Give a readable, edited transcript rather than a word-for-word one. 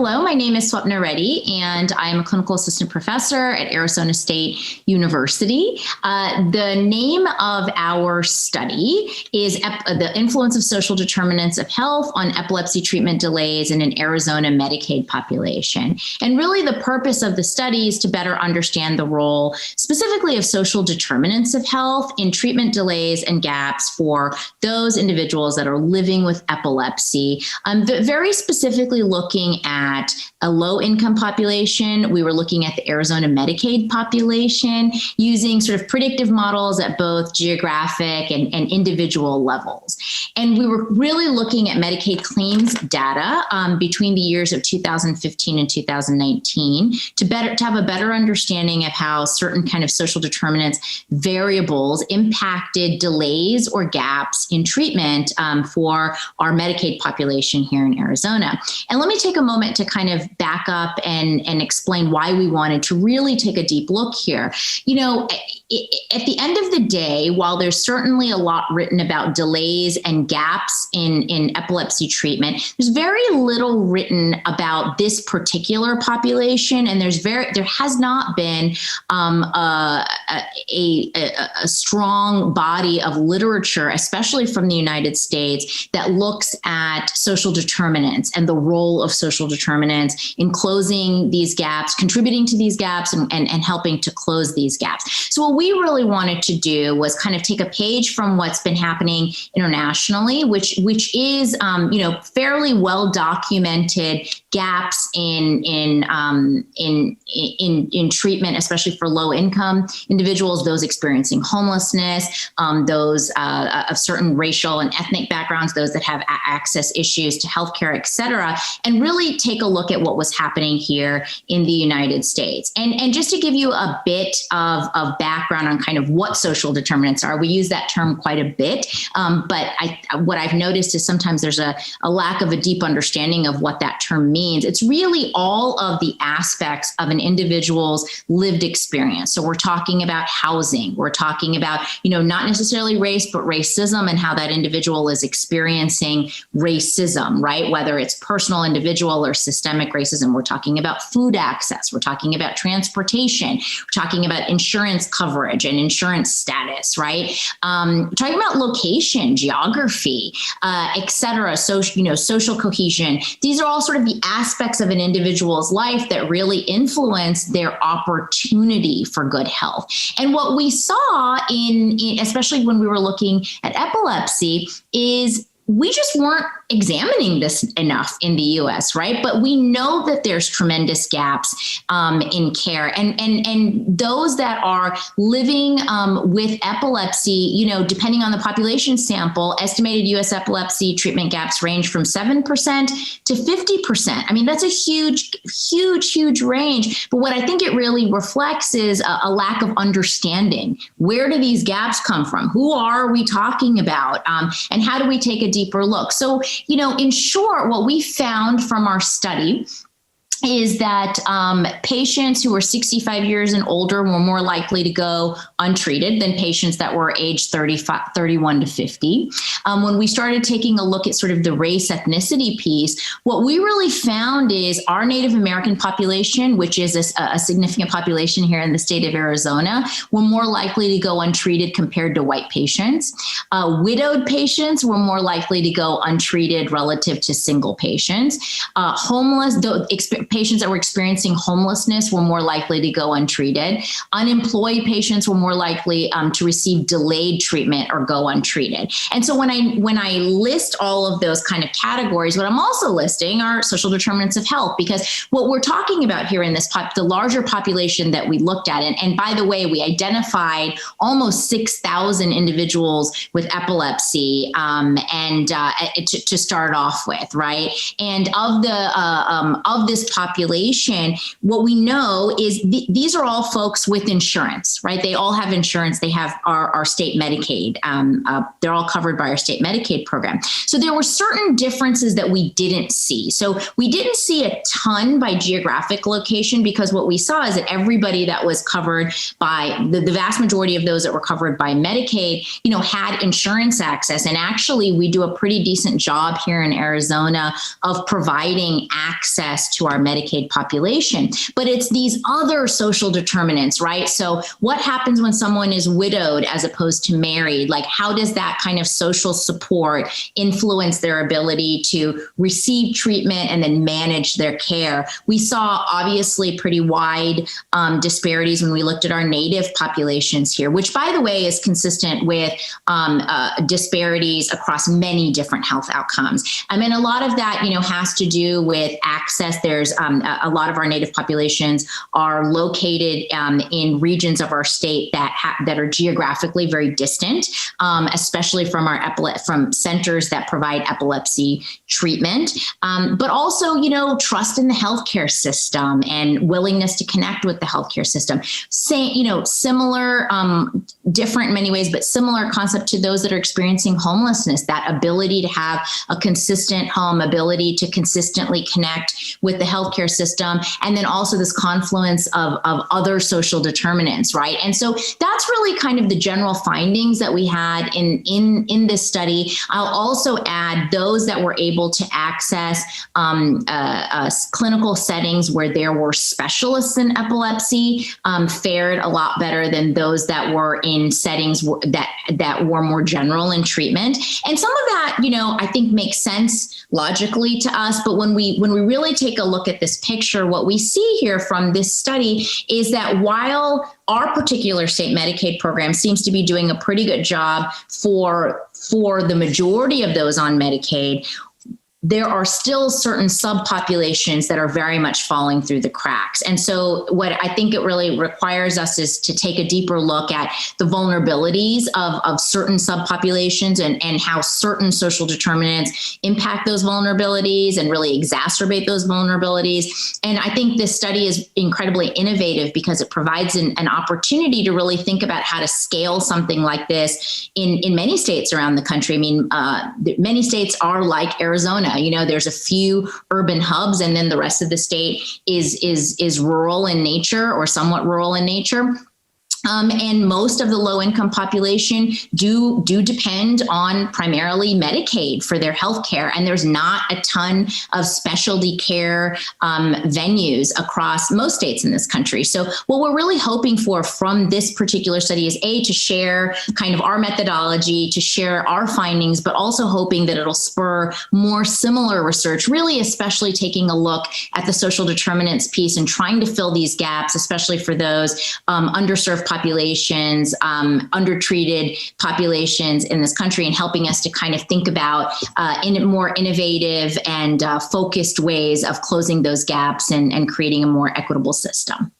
Hello, my name is Swapna Reddy, and I'm a clinical assistant professor at Arizona State University. The name of our study is The Influence of Social Determinants of Health on Epilepsy Treatment Delays in an Arizona Medicaid Population. And really the purpose of the study is to better understand the role specifically of social determinants of health in treatment delays and gaps for those individuals that are living with epilepsy. Very specifically looking at a low-income population. We were looking at the Arizona Medicaid population using sort of predictive models at both geographic and individual levels. And we were really looking at Medicaid claims data between the years of 2015 and 2019 to have a better understanding of how certain kind of social determinants variables impacted delays or gaps in treatment for our Medicaid population here in Arizona. And let me take a moment to kind of back up and explain why we wanted to really take a deep look here. You know, at the end of the day, while there's certainly a lot written about delays and gaps in epilepsy treatment, there's very little written about this particular population, and there has not been a strong body of literature, especially from the United States, that looks at social determinants and the role of social determinants in closing these gaps, contributing to these gaps, and helping to close these gaps. So what we really wanted to do was kind of take a page from what's been happening internationally, which is fairly well documented gaps in treatment, especially for low income individuals, those experiencing homelessness, those of certain racial and ethnic backgrounds, those that have access issues to healthcare, et cetera, and really take a look at what was happening here in the United States. And just to give you a bit of background on kind of what social determinants are, we use that term quite a bit, but what I've noticed is sometimes there's a lack of a deep understanding of what that term means. It's really all of the aspects of an individual's lived experience. So we're talking about housing, we're talking about, not necessarily race, but racism and how that individual is experiencing racism, right? Whether it's personal, individual, or systemic racism. We're talking about food access. We're talking about transportation. We're talking about insurance coverage and insurance status, right? We're talking about location, geography, et cetera, social cohesion. These are all sort of the aspects of an individual's life that really influence their opportunity for good health. And what we saw especially when we were looking at epilepsy, is we just weren't examining this enough in the US, right? But we know that there's tremendous gaps in care. And those that are living with epilepsy, depending on the population sample, estimated US epilepsy treatment gaps range from 7% to 50%. I mean, that's a huge range. But what I think it really reflects is a lack of understanding. Where do these gaps come from? Who are we talking about? And how do we take a deeper look? So, in short, what we found from our study is that patients who were 65 years and older were more likely to go untreated than patients that were aged 31 to 50. When we started taking a look at sort of the race ethnicity piece, what we really found is our Native American population, which is a significant population here in the state of Arizona, were more likely to go untreated compared to white patients. Widowed patients were more likely to go untreated relative to single patients. Patients that were experiencing homelessness were more likely to go untreated. Unemployed patients were more likely to receive delayed treatment or go untreated. And so when I list all of those kind of categories, what I'm also listing are social determinants of health, because what we're talking about here in this the larger population that we looked at, and by the way, we identified almost 6,000 individuals with epilepsy to start off with, right? And of this population, what we know is these are all folks with insurance, right? They all have insurance. They have our state Medicaid. They're all covered by our state Medicaid program. So there were certain differences that we didn't see. So we didn't see a ton by geographic location, because what we saw is that everybody that was covered by the vast majority of those that were covered by Medicaid, had insurance access. And actually, we do a pretty decent job here in Arizona of providing access to our Medicaid population. But it's these other social determinants, right? So what happens when someone is widowed as opposed to married? Like, how does that kind of social support influence their ability to receive treatment and then manage their care? We saw obviously pretty wide disparities when we looked at our Native populations here, which, by the way, is consistent with disparities across many different health outcomes. I mean, a lot of that, has to do with access. There's a lot of our Native populations are located in regions of our state that are geographically very distant, especially from from centers that provide epilepsy treatment, but also, trust in the healthcare system and willingness to connect with the healthcare system. Similar, different in many ways, but similar concept to those that are experiencing homelessness, that ability to have a consistent home, ability to consistently connect with the healthcare system, and then also this confluence of other social determinants, right? And so that's really kind of the general findings that we had in this study. I'll also add those that were able to access clinical settings where there were specialists in epilepsy fared a lot better than those that were in settings that were more general in treatment. And some of that, I think makes sense logically to us. But when we really take a look at this picture, what we see here from this study is that while our particular state Medicaid program seems to be doing a pretty good job for the majority of those on Medicaid, there are still certain subpopulations that are very much falling through the cracks. And so what I think it really requires us is to take a deeper look at the vulnerabilities of certain subpopulations and how certain social determinants impact those vulnerabilities and really exacerbate those vulnerabilities. And I think this study is incredibly innovative because it provides an opportunity to really think about how to scale something like this in many states around the country. I mean, many states are like Arizona. There's a few urban hubs, and then the rest of the state is rural in nature or somewhat rural in nature. And most of the low-income population do depend on primarily Medicaid for their health care. And there's not a ton of specialty care venues across most states in this country. So what we're really hoping for from this particular study is to share kind of our methodology, to share our findings, but also hoping that it'll spur more similar research, really especially taking a look at the social determinants piece and trying to fill these gaps, especially for those underserved populations, undertreated populations in this country, and helping us to kind of think about in more innovative and focused ways of closing those gaps and creating a more equitable system.